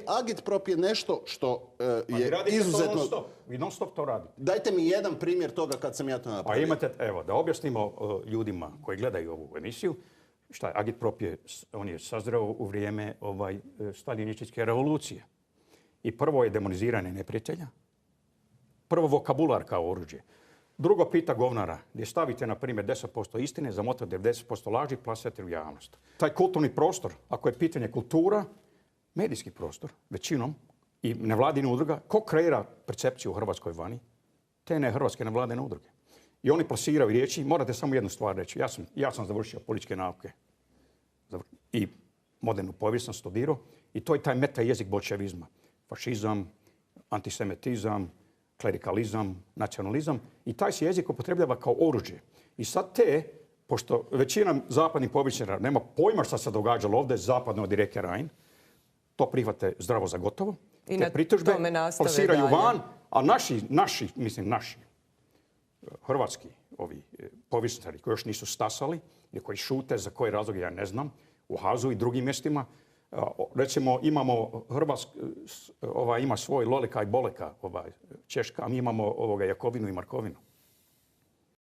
Agitprop je nešto što je izuzetno... Vi non stop to radite. Dajte mi jedan primjer toga kad sam ja to napravio. Pa imate, evo, da objasnimo ljudima koji gledaju ovu emisiju, šta je Agitprop on je sazreo u vrijeme staljinističke revolucije. I prvo je demoniziranje neprijatelja. Prvo vokabular kao oružje. Drugo pita govnara, gdje stavite, na primjer, 10% istine, zamotate 90% laži, plasete u javnost. Taj kulturni prostor, ako je pitanje kultura, medijski prostor, većinom, i nevladine udruga, ko kreira percepciju u Hrvatskoj vani? Te ne hrvatske nevladine udruge. I oni plasiraju riječi, morate samo jednu stvar reći. Ja sam završio političke nauke i modernu povijest sam studirao i to je taj meta jezik bolševizma. Fašizam, antisemitizam, klerikalizam, nacionalizam i taj se jezik upotrebljava kao oružje. I sad pošto većina zapadnih povjesničara nema pojma šta se događalo ovdje zapadno od rijeke Rajn, to prihvate zdravo za gotovo. I te pritužbe plasiraju van, a naši hrvatski povjesničari koji još nisu stasali ili koji šute, za koje razloge ja ne znam, u Hazu i drugim mjestima. Recimo imamo ima svoj Loleka i Boleka, Češka, a mi imamo Jakovinu i Markovinu.